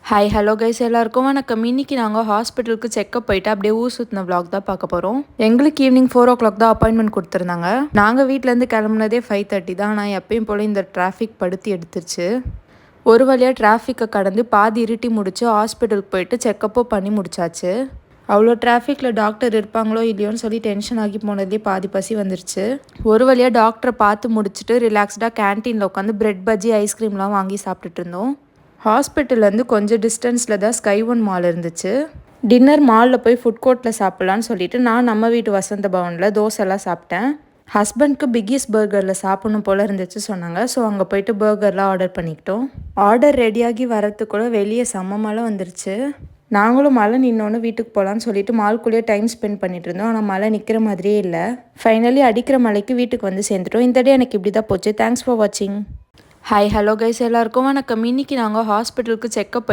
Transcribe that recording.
Hi hello guys எல்லாருக்கும் வணக்கம். இன்னைக்கு நாங்கள் ஹாஸ்பிட்டலுக்கு செக்கப் போயிட்டு அப்படியே ஊர் சுற்றின vlog தான் பார்க்க போகிறோம். எங்களுக்கு ஈவினிங் 4 o'clock தான் அப்பாயின்மெண்ட் கொடுத்துருந்தாங்க. நாங்கள் வீட்டிலேருந்து கிளம்புனதே 5:30 தான். ஆனால் எப்பயும் போல் இந்த டிராஃபிக் படுத்தி எடுத்துருச்சு. ஒரு வழியாக டிராஃபிக்கை கடந்து பாதி இருட்டி முடிச்சு ஹாஸ்பிட்டலுக்கு போயிட்டு செக்கப்பும் பண்ணி முடிச்சாச்சு. அவ்வளோ டிராஃபிக்கில் டாக்டர் இருப்பாங்களோ இல்லையோன்னு சொல்லி டென்ஷன் ஆகி போனதுலேயே பாதி பசி வந்துருச்சு. ஒரு வழியாக டாக்டரை பார்த்து முடிச்சுட்டு ரிலாக்ஸ்டாக கேன்டீனில் உட்காந்து பிரெட் பஜ்ஜி ஐஸ்கிரீம்லாம் வாங்கி சாப்பிட்டுட்டு இருந்தோம். ஹாஸ்பிட்டல்லேருந்து கொஞ்சம் டிஸ்டன்ஸில் தான் ஸ்கை ஒன் மால் இருந்துச்சு. டின்னர் மாலில் போய் ஃபுட் கோர்ட்டில் சாப்பிட்லான்னு சொல்லிட்டு நான் நம்ம வீட்டு வசந்த பவனில் தோசைலாம் சாப்பிட்டேன். ஹஸ்பண்ட்க்கு பிக்கிஸ் பர்கரில் சாப்பிடணும் போல் இருந்துச்சு சொன்னாங்க. ஸோ அங்கே போயிட்டு பர்கர்லாம் ஆர்டர் பண்ணிக்கிட்டோம். ஆர்டர் ரெடியாகி வரத்துக்குள்ள வெளியே செம்ம மழை வந்துருச்சு. நாங்களும் மழை நின்னோன்னு வீட்டுக்கு போகலான்னு சொல்லிட்டு மால்குள்ளேயே டைம் ஸ்பெண்ட் பண்ணிட்டு இருந்தோம். ஆனால் மழை நிற்கிற மாதிரியே இல்லை. ஃபைனலி அடிக்கிற மழைக்கு வீட்டுக்கு வந்து சேர்ந்துட்டோம். இந்த டே எனக்கு இப்படி தான் போச்சு. தேங்க்ஸ் ஃபார் வாட்சிங். ஹாய் ஹலோ கைஸ் எல்லாருக்கும் வணக்கம். இன்னைக்கு நாங்கள் ஹாஸ்பிட்டலுக்கு செக்கப்